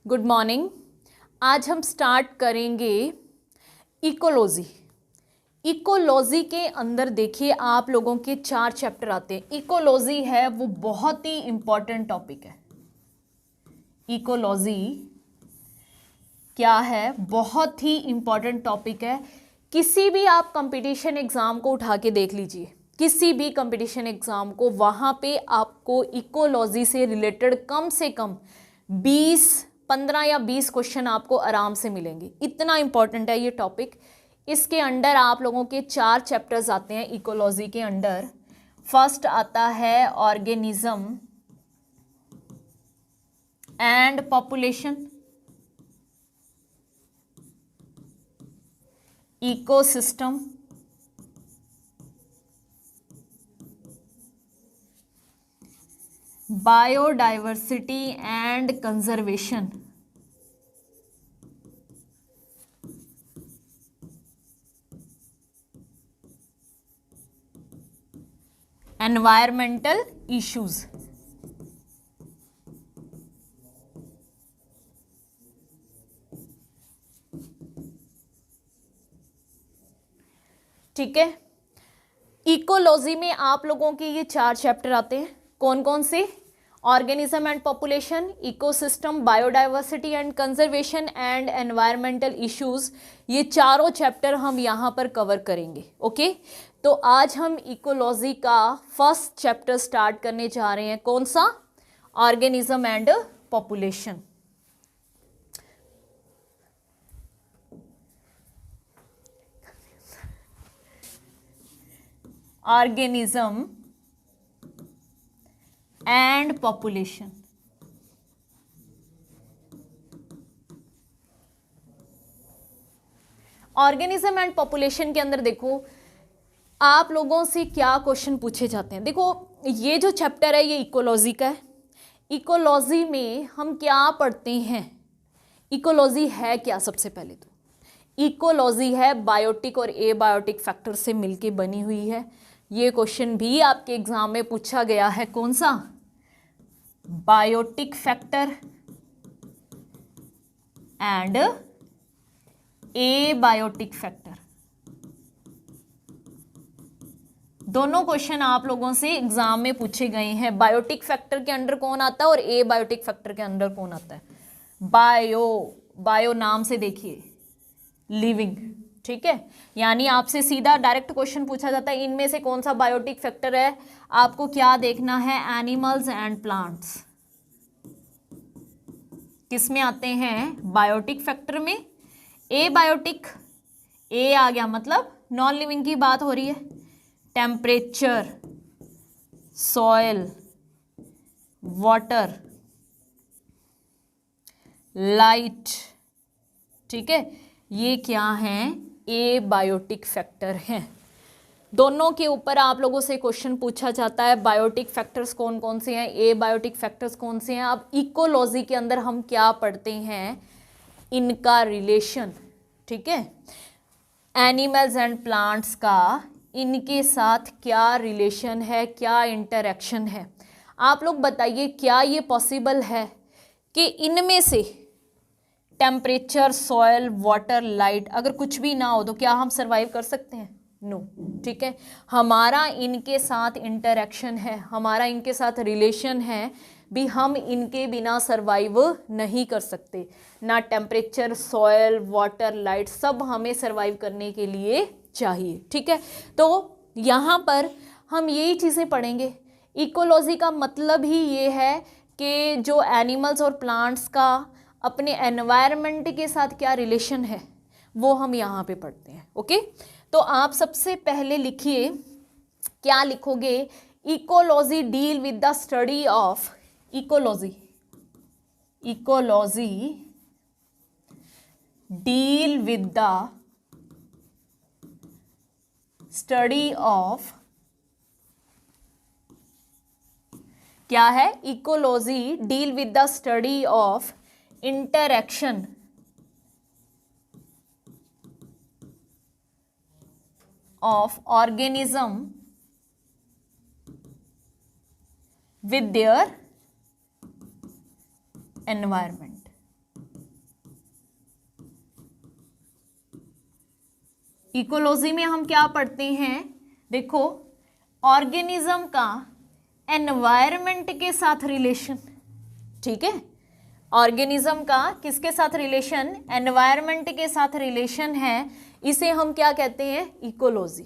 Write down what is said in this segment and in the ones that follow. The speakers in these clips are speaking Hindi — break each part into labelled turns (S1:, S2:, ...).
S1: Good morning. आज हम स्टार्ट करेंगे इकोलॉजी। इकोलॉजी के अंदर देखिए आप लोगों के 4 चैप्टर आते हैं। इकोलॉजी है वो बहुत ही इंपॉर्टेंट टॉपिक है। इकोलॉजी क्या है? बहुत ही इंपॉर्टेंट टॉपिक है। किसी भी आप कंपटीशन एग्जाम को उठा के देख लीजिए, किसी भी कंपटीशन एग्जाम को, वहां पे आपको इकोलॉजी से रिलेटेड कम से कम 15 या 20 क्वेश्चन आपको आराम से मिलेंगे। इतना इंपॉर्टेंट है ये टॉपिक। इसके अंडर आप लोगों के 4 चैप्टर्स आते हैं इकोलॉजी के अंडर। फर्स्ट आता है organism and population, ecosystem, biodiversity and conservation, environmental issues. ठीक है, इकोलॉजी में आप लोगों के ये 4 चैप्टर आते हैं। कौन कौन से? Organism and population, ecosystem, biodiversity and conservation and environmental issues. ये चारों चैप्टर हम यहाँ पर कवर करेंगे। ओके, तो आज हम इकोलॉजी का फर्स्ट चैप्टर स्टार्ट करने जा रहे हैं। कौन सा? Organism and population. Organism and population. Organism and population के अंदर देखो आप लोगों से क्या क्वेश्चन पूछे जाते हैं। देखो ये जो चैप्टर है ये इकोलॉजी का है। इकोलॉजी में हम क्या पढ़ते हैं? इकोलॉजी है क्या? सबसे पहले तो इकोलॉजी है बायोटिक और एबायोटिक फैक्टर से मिलके बनी हुई है। ये क्वेश्चन भी आपके एग्जाम में पूछा गया है। कौन सा? Biotic factor and abiotic factor. दोनों क्वेश्चन आप लोगों से एग्जाम में पूछे गए हैं। बायोटिक फैक्टर के अंडर कौन आता है और एबायोटिक फैक्टर के अंडर कौन आता है? बायो नाम से देखिए, लिविंग। ठीक है, यानी आपसे सीधा डायरेक्ट क्वेश्चन पूछा जाता है इनमें से कौन सा बायोटिक फैक्टर है। आपको क्या देखना है? एनिमल्स एंड प्लांट्स किस में आते हैं? बायोटिक फैक्टर में। एबायोटिक, ए आ गया मतलब नॉन लिविंग की बात हो रही है। Temperature, soil, water, light. ठीक है, ये क्या हैं? एबायोटिक फैक्टर हैं। दोनों के ऊपर आप लोगों से क्वेश्चन पूछा जाता है। बायोटिक फैक्टर्स कौन कौन से हैं, एबायोटिक फैक्टर्स कौन से हैं। अब इकोलॉजी के अंदर हम क्या पढ़ते हैं? इनका रिलेशन। ठीक है, एनिमल्स एंड प्लांट्स का इनके साथ क्या रिलेशन है, क्या इंटरेक्शन है। आप लोग बताइए क्या ये पॉसिबल है कि इनमें से टेम्परेचर, सॉयल, वाटर, लाइट अगर कुछ भी ना हो तो क्या हम सरवाइव कर सकते हैं? नो। ठीक है, हमारा इनके साथ इंटरेक्शन है, हमारा इनके साथ रिलेशन है भी। हम इनके बिना सरवाइव नहीं कर सकते। ना टेम्परेचर, सॉयल, वाटर, लाइट सब हमें सरवाइव करने के लिए चाहिए। ठीक है, तो यहाँ पर हम यही चीज़ें पढ़ेंगे। इकोलॉजी का मतलब ही ये है कि जो एनिमल्स और प्लांट्स का अपने एनवायरनमेंट के साथ क्या रिलेशन है वो हम यहाँ पे पढ़ते हैं। ओके, तो आप सबसे पहले लिखिए, क्या लिखोगे? Ecology deal with the study of ecology deal with the study of, क्या है? Ecology deal with the study of interaction of organism with their environment. Ecology में हम क्या पढ़ते हैं, देखो ऑर्गेनिज्म का एनवायरनमेंट के साथ रिलेशन, ठीक है, ऑर्गेनिज्म का किसके साथ रिलेशन, एनवायरनमेंट के साथ रिलेशन है, इसे हम क्या कहते हैं, इकोलॉजी।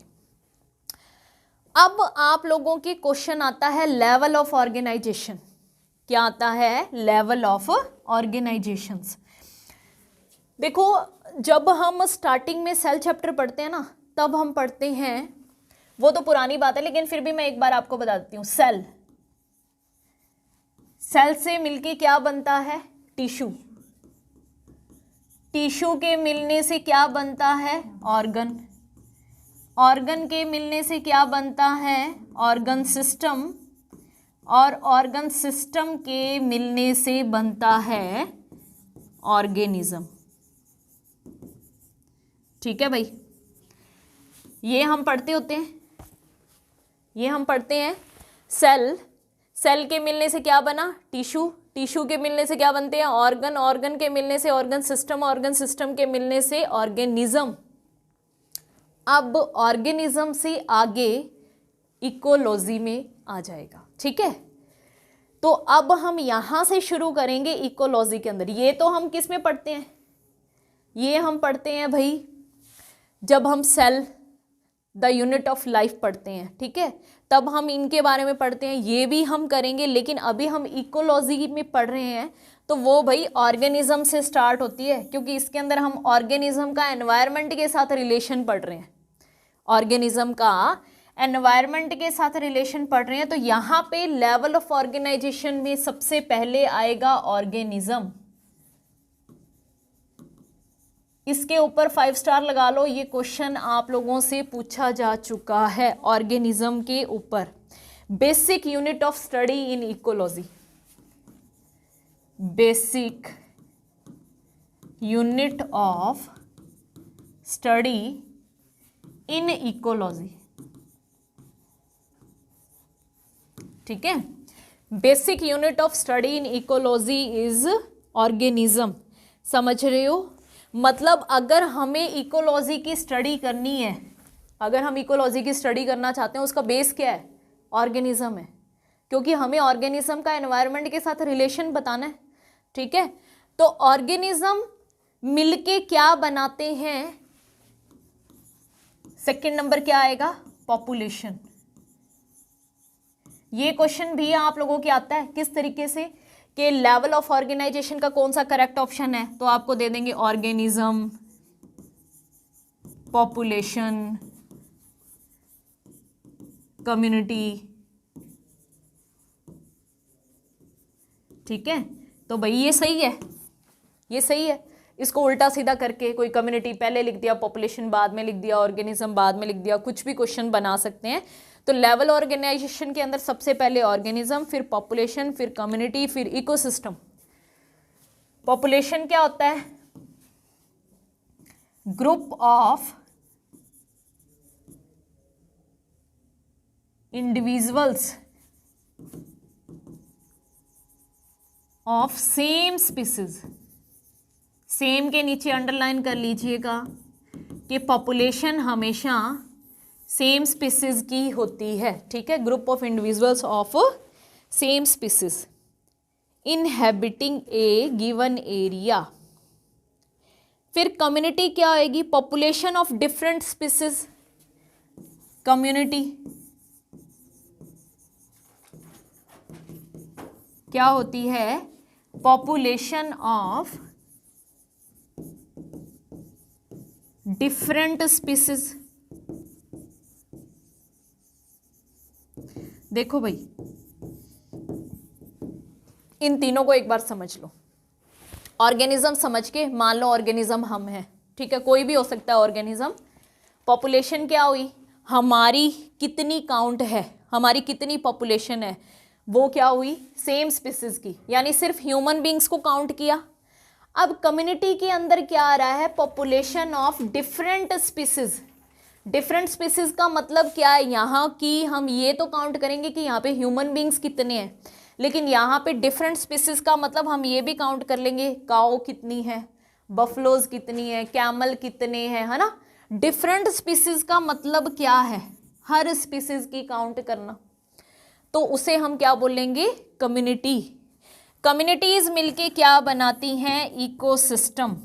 S1: अब आप लोगों के क्वेश्चन आता है लेवल ऑफ ऑर्गेनाइजेशन, क्या आता है, लेवल ऑफ ऑर्गेनाइजेशंस। देखो जब हम स्टार्टिंग में सेल चैप्टर पढ़ते हैं ना, तब हम पढ़ते हैं, वो तो पुरानी बात है लेकिन फिर भी मैं एक बार आपको बता देती हूँ, सेल, सेल से मिलके क्या बनता है, टिश्यू, टिश्यू के मिलने से क्या बनता है, ऑर्गन, ऑर्गन के मिलने से क्या बनता है, ऑर्गन सिस्टम, और ऑर्गन सिस्टम के मिलने से बनता है ऑर्गेनिज्म। ठीक है भाई, ये हम पढ़ते होते हैं, ये हम पढ़ते हैं, सेल, सेल के मिलने से क्या बना, टिश्यू, टिश्यू के मिलने से क्या बनते हैं, ऑर्गन, ऑर्गन के मिलने से ऑर्गन सिस्टम, ऑर्गन सिस्टम के मिलने से ऑर्गेनिज्म। अब ऑर्गेनिज्म से आगे इकोलॉजी में आ जाएगा, ठीक है। तो अब हम यहां से शुरू करेंगे इकोलॉजी के अंदर। ये तो हम किस में पढ़ते हैं, ये हम पढ़ते हैं भाई जब हम cell the unit of life पढ़ते हैं, ठीक है, तब हम इनके बारे में पढ़ते हैं, ये भी हम करेंगे। लेकिन अभी हम इकोलॉजी में पढ़ रहे हैं तो वो भाई ऑर्गेनिज्म से स्टार्ट होती है, क्योंकि इसके अंदर हम ऑर्गेनिज्म का एनवायरनमेंट के साथ रिलेशन पढ़ रहे हैं, ऑर्गेनिज्म का एनवायरनमेंट के साथ रिलेशन पढ़ रहे हैं। तो यहाँ पे लेवल ऑफ ऑर्गेनाइजेशन में सबसे पहले आएगा ऑर्गेनिज्म। इसके ऊपर 5 स्टार लगा लो, ये क्वेश्चन आप लोगों से पूछा जा चुका है ऑर्गेनिज्म के ऊपर। Basic unit of study in ecology, basic unit of study in ecology, ठीक है। Basic unit of study in ecology is organism. समझ रहे हो, मतलब अगर हमें इकोलॉजी की स्टडी करनी है, अगर हम इकोलॉजी की स्टडी करना चाहते हैं, उसका बेस क्या है, ऑर्गेनिज्म है, क्योंकि हमें ऑर्गेनिज्म का एनवायरनमेंट के साथ रिलेशन बताना है, ठीक है। तो ऑर्गेनिज्म मिलके क्या बनाते हैं, सेकंड नंबर क्या आएगा, पॉपुलेशन। ये क्वेश्चन भी आप लोगों के आता है किस तरीके से कि लेवल ऑफ ऑर्गेनाइजेशन का कौन सा करेक्ट ऑप्शन है, तो आपको दे देंगे ऑर्गेनिज्म, पॉपुलेशन, कम्युनिटी, ठीक है। तो भाई ये सही है, ये सही है। इसको उल्टा सीधा करके कोई कम्युनिटी पहले लिख दिया, पॉपुलेशन बाद में लिख दिया, ऑर्गेनिज्म बाद में लिख दिया, कुछ भी क्वेश्चन बना सकते हैं। तो लेवल ऑर्गेनाइजेशन के अंदर सबसे पहले ऑर्गेनिज्म, फिर पॉपुलेशन, फिर कम्युनिटी, फिर इकोसिस्टम। पॉपुलेशन क्या होता है, group of individuals of same species. Same के नीचे अंडरलाइन कर लीजिएगा कि पॉपुलेशन हमेशा सेम स्पीसीज की होती है, ठीक है। Group of individuals of same species inhabiting A given area. फिर कम्युनिटी क्या आएगी, population of different species, community क्या होती है, पॉपुलेशन ऑफ डिफरेंट स्पीसीज। देखो भाई, इन तीनों को एक बार समझ लो। ऑर्गेनिज्म समझ के, मान लो ऑर्गेनिज्म हम हैं, ठीक है, कोई भी हो सकता है ऑर्गेनिज्म। पॉपुलेशन क्या हुई, हमारी कितनी काउंट है, हमारी कितनी पॉपुलेशन है, वो क्या हुई, सेम स्पीसीज की, यानी सिर्फ ह्यूमन बींग्स को काउंट किया। अब कम्युनिटी के अंदर क्या आ रहा है, population of different species. Different species का मतलब क्या है, यहाँ की हम ये तो काउंट करेंगे कि यहाँ पे ह्यूमन बींग्स कितने हैं, लेकिन यहाँ पे डिफरेंट स्पीसीज का मतलब हम ये भी काउंट कर लेंगे, काऊ कितनी है, बफलोज कितनी है, कैमल कितने हैं, है ना, डिफरेंट स्पीसीज का मतलब क्या है? हर स्पीसीज की काउंट करना, तो उसे हम क्या बोलेंगे? कम्युनिटी। कम्युनिटीज मिलके क्या बनाती हैं? इकोसिस्टम।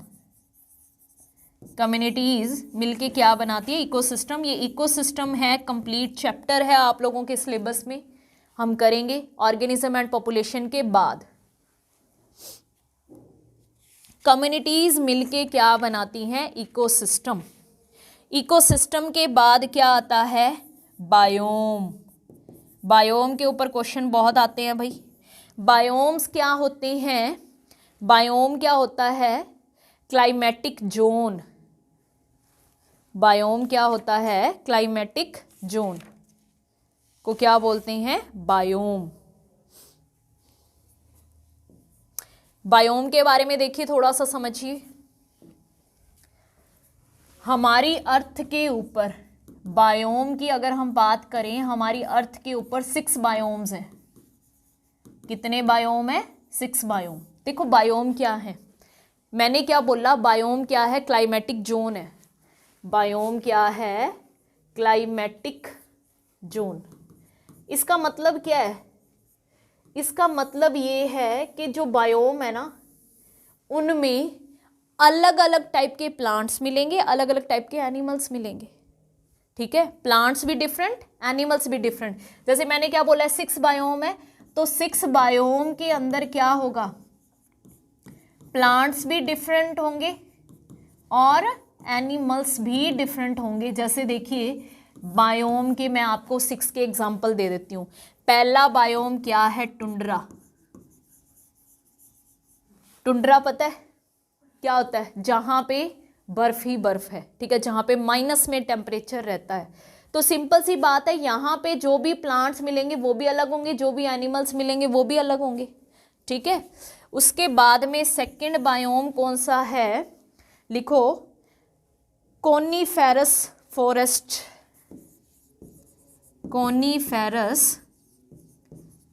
S1: कम्युनिटीज मिलके क्या बनाती है? इकोसिस्टम। ये इकोसिस्टम है, कंप्लीट चैप्टर है आप लोगों के सिलेबस में, हम करेंगे ऑर्गेनिज्म एंड पॉपुलेशन के बाद। कम्युनिटीज मिलके क्या बनाती हैं? इकोसिस्टम। इकोसिस्टम के बाद क्या आता है? बायोम। बायोम के ऊपर क्वेश्चन बहुत आते हैं भाई। बायोम्स क्या होते हैं? बायोम क्या होता है? Climatic zone. बायोम क्या होता है? क्लाइमेटिक जोन को क्या बोलते हैं? बायोम। बायोम के बारे में देखिए, थोड़ा सा समझिए। हमारी अर्थ के ऊपर बायोम की अगर हम बात करें, हमारी अर्थ के ऊपर 6 बायोम्स हैं। कितने बायोम है? 6 बायोम। देखो बायोम क्या है, मैंने क्या बोला? बायोम क्या है? क्लाइमेटिक जोन है। बायोम क्या है? Climatic zone. इसका मतलब क्या है? इसका मतलब ये है कि जो बायोम है ना, उनमें अलग अलग टाइप के प्लांट्स मिलेंगे, अलग अलग टाइप के एनिमल्स मिलेंगे। ठीक है, प्लांट्स भी डिफरेंट, एनिमल्स भी डिफरेंट। जैसे मैंने क्या बोला है? 6 बायोम है, तो 6 बायोम के अंदर क्या होगा? प्लांट्स भी डिफरेंट होंगे और एनिमल्स भी डिफरेंट होंगे। जैसे देखिए बायोम के मैं आपको 6 के एग्जांपल दे देती हूँ। पहला बायोम क्या है? टुंड्रा। टुंड्रा पता है क्या होता है? जहां पे बर्फ ही बर्फ है, ठीक है, जहां पे माइनस में टेम्परेचर रहता है। तो सिंपल सी बात है, यहाँ पे जो भी प्लांट्स मिलेंगे वो भी अलग होंगे, जो भी एनिमल्स मिलेंगे वो भी अलग होंगे। ठीक है, उसके बाद में सेकंड बायोम कौन सा है? लिखो, कोनीफेरस फॉरेस्ट। कोनीफेरस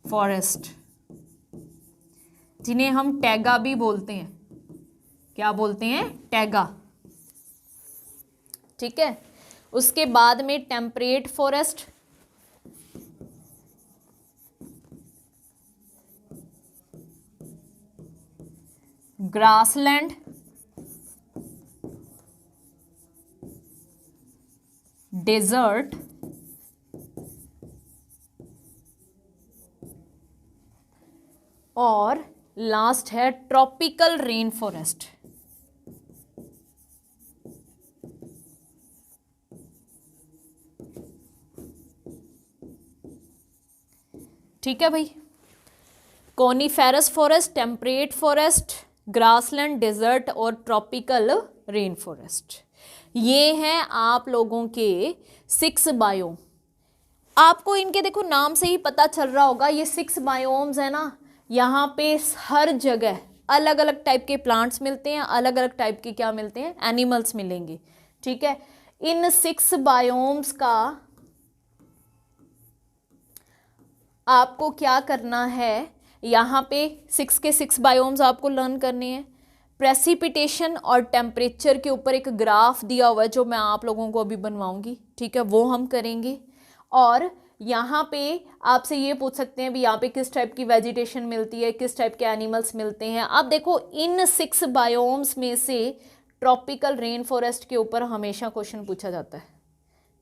S1: फॉरेस्ट, जिन्हें हम टैगा भी बोलते हैं। क्या बोलते हैं? टैगा। ठीक है, उसके बाद में टेम्परेट फॉरेस्ट, ग्रासलैंड, डेजर्ट और लास्ट है ट्रॉपिकल रेन फॉरेस्ट। ठीक है भाई, coniferous forest, temperate forest, grassland, desert और ट्रॉपिकल रेन फॉरेस्ट, ये हैं आप लोगों के 6 बायोम। आपको इनके देखो नाम से ही पता चल रहा होगा, ये 6 बायोम्स है ना, यहाँ पे हर जगह अलग अलग टाइप के प्लांट्स मिलते हैं, अलग अलग टाइप के क्या मिलते हैं? एनिमल्स मिलेंगे। ठीक है, इन 6 बायोम्स का आपको क्या करना है? यहाँ पे 6 के 6 बायोम्स आपको लर्न करने हैं। प्रेसिपिटेशन और टेम्परेचर के ऊपर एक ग्राफ दिया हुआ है जो मैं आप लोगों को अभी बनवाऊंगी। ठीक है, वो हम करेंगे। और यहाँ पे आपसे ये पूछ सकते हैं भी यहाँ पे किस टाइप की वेजिटेशन मिलती है, किस टाइप के एनिमल्स मिलते हैं। अब देखो इन 6 बायोम्स में से ट्रॉपिकल रेन फॉरेस्ट के ऊपर हमेशा क्वेश्चन पूछा जाता है।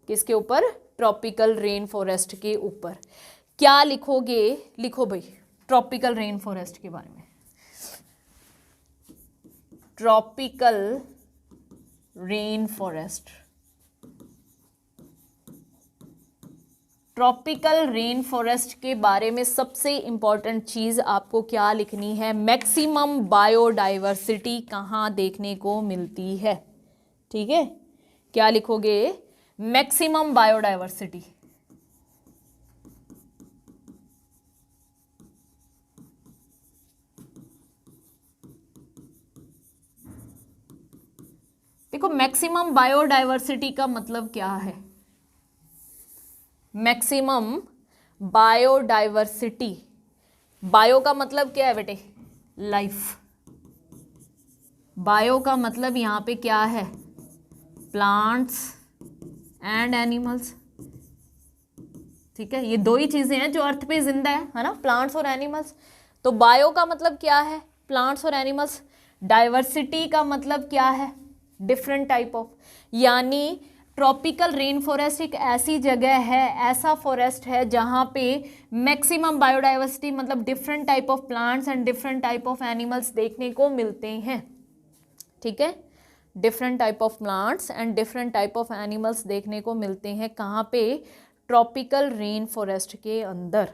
S1: किसके ऊपर? ट्रॉपिकल रेन फॉरेस्ट के ऊपर। क्या लिखोगे? लिखो भाई ट्रॉपिकल रेन फॉरेस्ट के बारे में। Tropical rain forest, tropical rain forest के बारे में सबसे इंपॉर्टेंट चीज आपको क्या लिखनी है? मैक्सिमम बायोडाइवर्सिटी कहाँ देखने को मिलती है? ठीक है, क्या लिखोगे? Maximum biodiversity. देखो मैक्सिमम बायोडाइवर्सिटी का मतलब क्या है? मैक्सिमम बायोडाइवर्सिटी, बायो का मतलब क्या है बेटे? लाइफ। बायो का मतलब यहाँ पे क्या है? Plants and animals. ठीक है, ये दो ही चीजें हैं जो अर्थ पे जिंदा है ना, प्लांट्स और एनिमल्स। तो बायो का मतलब क्या है, प्लांट्स और एनिमल्स। डाइवर्सिटी का मतलब क्या है, डिफरेंट टाइप ऑफ, यानी ट्रॉपिकल रेन फॉरेस्ट एक ऐसी जगह है, ऐसा फॉरेस्ट है जहां पे मैक्सिमम बायोडाइवर्सिटी मतलब different type of plants and different type of animals देखने को मिलते हैं। ठीक है, different type of plants and different type of animals देखने को मिलते हैं कहाँ पे, ट्रॉपिकल रेन फॉरेस्ट के अंदर।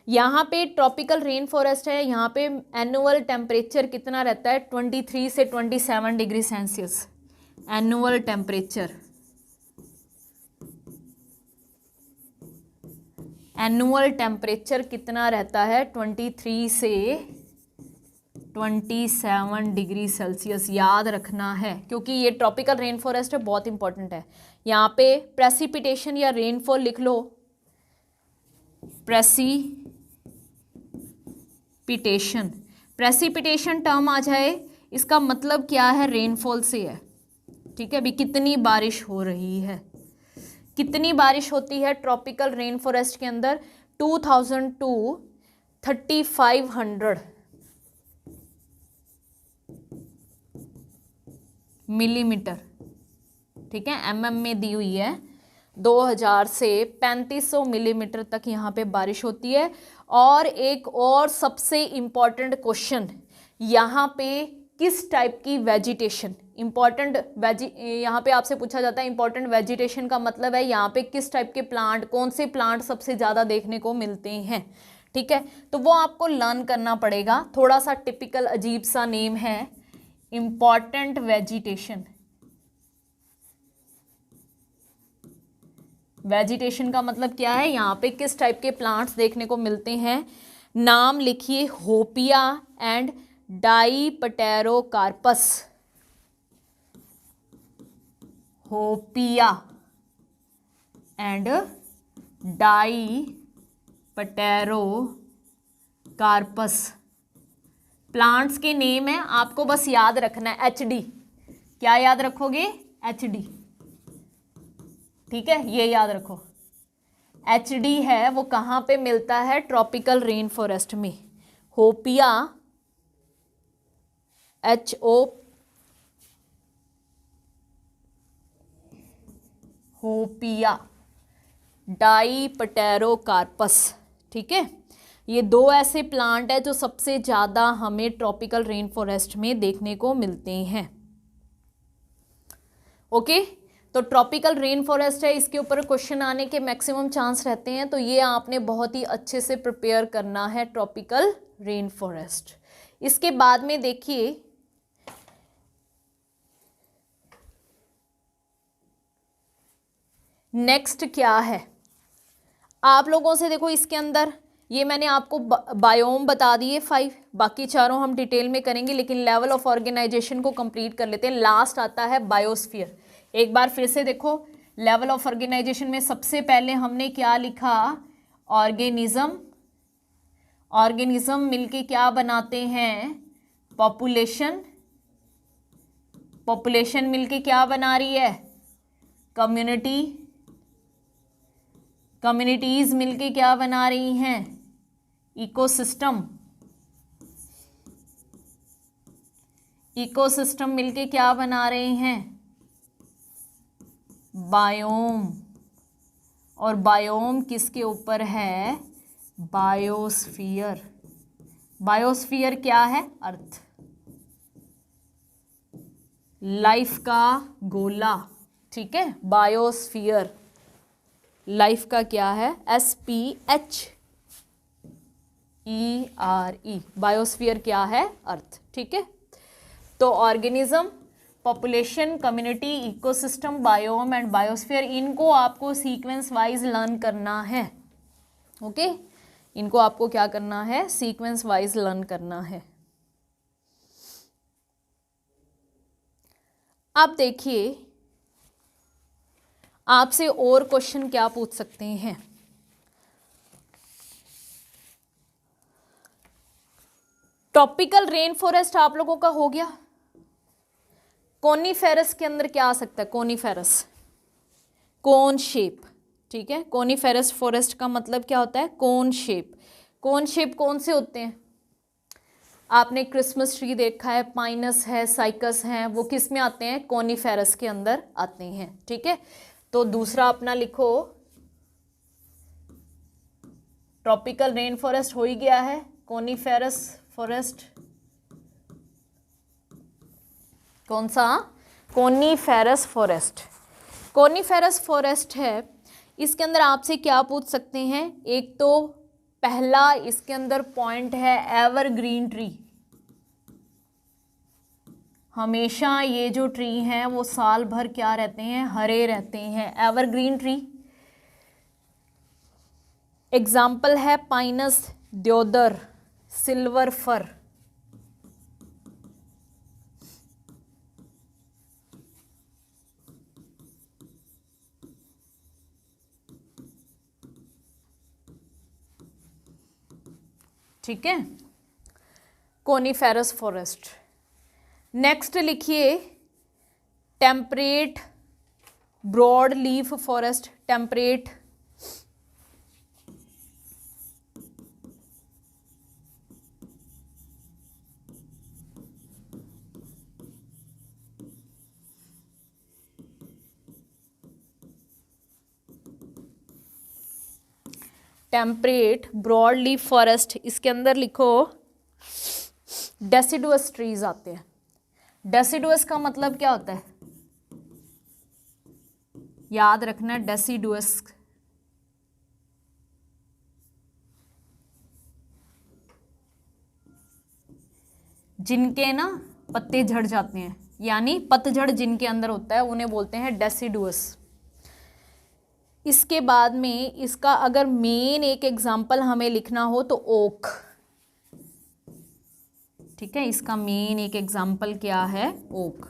S1: यहाँ पे ट्रॉपिकल रेन फॉरेस्ट है, यहाँ पे एनुअल टेम्परेचर कितना रहता है, 23 से 27 degree Celsius annual temperature. Annual temperature कितना रहता है, 23 से 27 डिग्री सेल्सियस, याद रखना है क्योंकि ये ट्रॉपिकल रेन फॉरेस्ट है, बहुत इंपॉर्टेंट है। यहाँ पे प्रेसिपिटेशन या रेनफॉल लिख लो, प्रेसिपिटेशन। प्रेसिपिटेशन टर्म आ जाए, इसका मतलब क्या है, रेनफॉल से है। ठीक है, अभी कितनी बारिश हो रही है, कितनी बारिश होती है ट्रॉपिकल रेन फॉरेस्ट के अंदर, 2000 टू 3500 मिलीमीटर। ठीक है, एमएम में दी हुई है, 2000 से 3500 मिलीमीटर तक यहाँ पे बारिश होती है। और एक और सबसे इम्पॉर्टेंट क्वेश्चन, यहाँ पे किस टाइप की वेजिटेशन, यहाँ पे आपसे पूछा जाता है इंपॉर्टेंट वेजिटेशन का मतलब है यहाँ पे किस टाइप के प्लांट, कौन से प्लांट सबसे ज़्यादा देखने को मिलते हैं। ठीक है, तो वो आपको लर्न करना पड़ेगा, थोड़ा सा टिपिकल अजीब सा नेम है, इंपॉर्टेंट वेजिटेशन। वेजिटेशन का मतलब क्या है, यहाँ पे किस टाइप के प्लांट्स देखने को मिलते हैं। नाम लिखिए, Hopea and Dipterocarpus. Hopea and Dipterocarpus plants के नेम है, आपको बस याद रखना है HD। क्या याद रखोगे, HD। ठीक है, ये याद रखो, HD है वो कहाँ पे मिलता है, ट्रॉपिकल रेन फॉरेस्ट में। Hopea Hopea, Dipterocarpus. ठीक है, ये दो ऐसे प्लांट है जो सबसे ज़्यादा हमें ट्रॉपिकल रेन फॉरेस्ट में देखने को मिलते हैं। ओके, तो ट्रॉपिकल रेन फॉरेस्ट है, इसके ऊपर क्वेश्चन आने के मैक्सिमम चांस रहते हैं, तो ये आपने बहुत ही अच्छे से प्रिपेयर करना है, ट्रॉपिकल रेन फॉरेस्ट। इसके बाद में देखिए, नेक्स्ट क्या है, आप लोगों से देखो इसके अंदर ये मैंने आपको बायोम बता दिए 5, बाकी चारों हम डिटेल में करेंगे, लेकिन लेवल ऑफ ऑर्गेनाइजेशन को कंप्लीट कर लेते हैं। लास्ट आता है बायोस्फीयर। एक बार फिर से देखो, लेवल ऑफ ऑर्गेनाइजेशन में सबसे पहले हमने क्या लिखा, ऑर्गेनिज्म। ऑर्गेनिज्म मिलके क्या बनाते हैं, पॉपुलेशन। पॉपुलेशन मिलके क्या बना रही है, कम्युनिटी। कम्युनिटीज मिलके क्या बना रही हैं, इकोसिस्टम। इकोसिस्टम मिलके क्या बना रहे हैं, बायोम। और बायोम किसके ऊपर है, बायोस्फीयर। बायोस्फीयर क्या है, अर्थ, लाइफ का गोला। ठीक है, बायोस्फीयर लाइफ का क्या है, SPHERE। बायोस्फीयर क्या है, अर्थ। ठीक है, तो organism, population, community, ecosystem, biome and biosphere, इनको आपको सीक्वेंस वाइज लर्न करना है। ओके, इनको आपको क्या करना है, सीक्वेंस वाइज लर्न करना है। अब देखिए, आपसे और क्वेश्चन क्या पूछ सकते हैं, ट्रॉपिकल रेन फॉरेस्ट आप लोगों का हो गया, कोनीफेरस के अंदर क्या आ सकता है? कोनीफेरस, कोन शेप, ठीक है। कोनीफेरस फॉरेस्ट का मतलब क्या होता है? Cone shape. कोन शेप कौन से होते हैं? आपने क्रिसमस ट्री देखा है, पाइनस है, साइकस है, वो किस में आते हैं? कोनीफेरस के अंदर आते हैं, ठीक है। तो दूसरा अपना लिखो, ट्रॉपिकल रेन फॉरेस्ट हो ही गया है, कोनीफेरस फॉरेस्ट कौन सा? Coniferous forest. कोनीफेरस फॉरेस्ट है, इसके अंदर आपसे क्या पूछ सकते हैं? एक तो पहला इसके अंदर पॉइंट है एवरग्रीन ट्री। हमेशा ये जो ट्री हैं वो साल भर क्या रहते हैं? हरे रहते हैं, एवरग्रीन ट्री। एग्जाम्पल है पाइनस, देवदार, सिल्वर फर। ठीक है, कोनीफेरस फॉरेस्ट। नेक्स्ट लिखिए temperate broad leaf forest. Temperate temperate broad leaf forest, इसके अंदर लिखो डेसिडुअस ट्रीज आते हैं। डेसिडुअस का मतलब क्या होता है? याद रखना, डेसिडुअस जिनके ना पत्ते झड़ जाते हैं, यानी पतझड़ जिनके अंदर होता है उन्हें बोलते हैं डेसिडुअस। इसके बाद में इसका अगर मेन एक एग्जाम्पल हमें लिखना हो तो ओक, ठीक है। इसका मेन एक एग्जाम्पल क्या है? ओक।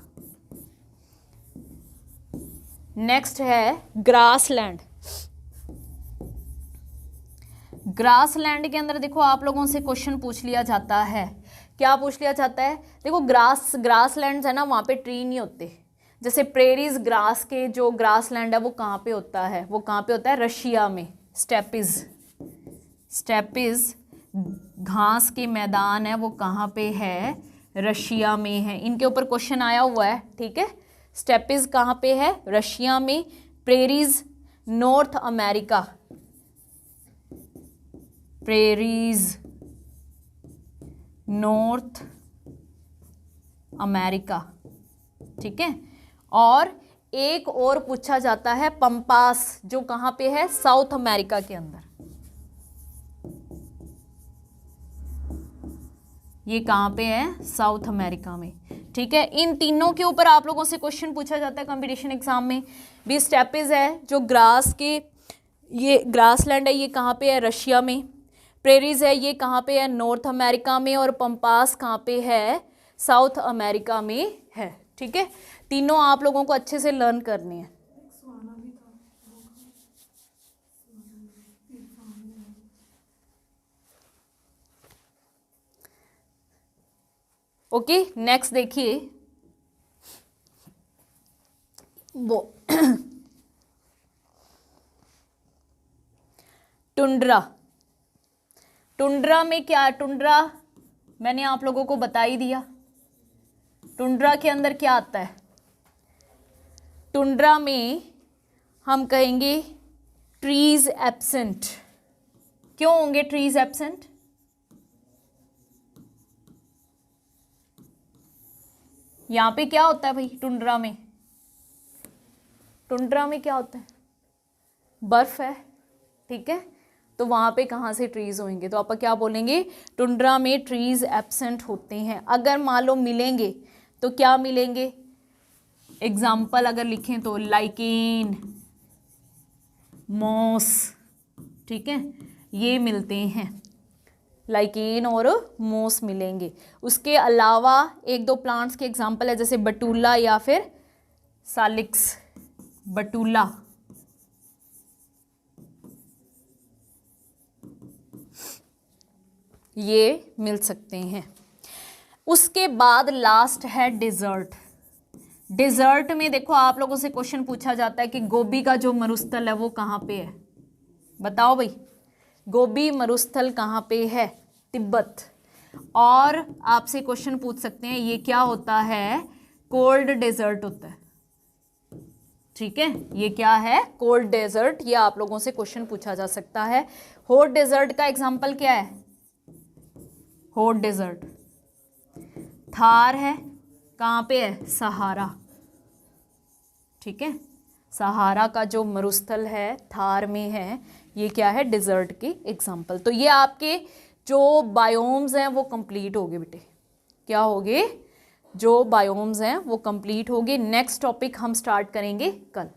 S1: नेक्स्ट है ग्रासलैंड। ग्रासलैंड के अंदर देखो आप लोगों से क्वेश्चन पूछ लिया जाता है। क्या पूछ लिया जाता है? देखो ग्रासलैंड है ना, वहाँ पे ट्री नहीं होते। जैसे प्रेरीज ग्रास के जो ग्रासलैंड है वो कहाँ पे होता है? वो कहाँ पे होता है? रशिया में। स्टेपिज घास के मैदान है, वो कहाँ पे है? रशिया में है। इनके ऊपर क्वेश्चन आया हुआ है, ठीक है। स्टेपिज कहाँ पे है? रशिया में। Prairies north America, prairies north America, ठीक है। और एक और पूछा जाता है पंपास, जो कहाँ पे है? साउथ अमेरिका के अंदर। ये कहाँ पे है? साउथ अमेरिका में, ठीक है। इन तीनों के ऊपर आप लोगों से क्वेश्चन पूछा जाता है कंपटीशन एग्जाम में भी। स्टेपिज है जो ग्रास के, ये ग्रासलैंड है, ये कहाँ पे है? रशिया में। प्रेरीज है, ये कहाँ पे है? नॉर्थ अमेरिका में। और पंपास कहाँ पे है? साउथ अमेरिका में है, ठीक है। तीनों आप लोगों को अच्छे से लर्न करने हैं। ओके, नेक्स्ट देखिए वो टुंड्रा। टुंड्रा में क्या? टुंड्रा मैंने आप लोगों को बता ही दिया। टुंड्रा के अंदर क्या आता है? टुंड्रा में हम कहेंगे ट्रीज एब्सेंट। क्यों होंगे ट्रीज एब्सेंट? यहां पे क्या होता है भाई? टुंड्रा में, टुंड्रा में क्या होता है? बर्फ है, ठीक है। तो वहां पे कहाँ से ट्रीज होंगे? तो आप क्या बोलेंगे? टुंड्रा में ट्रीज एब्सेंट होते हैं। अगर मान लो मिलेंगे तो क्या मिलेंगे? एग्जाम्पल अगर लिखें तो लाइकेन, मॉस, ठीक है, ये मिलते हैं। लाइकेन और मोस मिलेंगे। उसके अलावा एक दो प्लांट्स के एग्जाम्पल है, जैसे बटूला या फिर सालिक्स। बटूला, ये मिल सकते हैं। उसके बाद लास्ट है डेजर्ट। डिजर्ट में देखो आप लोगों से क्वेश्चन पूछा जाता है कि गोबी का जो मरुस्थल है वो कहाँ पे है, बताओ भाई, गोबी मरुस्थल कहाँ पे है, तिब्बत। और आपसे क्वेश्चन पूछ सकते हैं ये क्या होता है, कोल्ड डेजर्ट होता है, ठीक है, ये क्या है, कोल्ड डेजर्ट, ये आप लोगों से क्वेश्चन पूछा जा सकता है। हॉट डेजर्ट का एग्जांपल क्या है, हॉट डेजर्ट थार है, कहाँ पे है, सहारा, ठीक है, सहारा का जो मरुस्थल है थार में है, ये क्या है, डिजर्ट की एग्जांपल। तो ये आपके जो बायोम्स हैं वो कंप्लीट हो गए बेटे, क्या हो गए, जो बायोम्स हैं वो कंप्लीट हो गए। नेक्स्ट टॉपिक हम स्टार्ट करेंगे कल।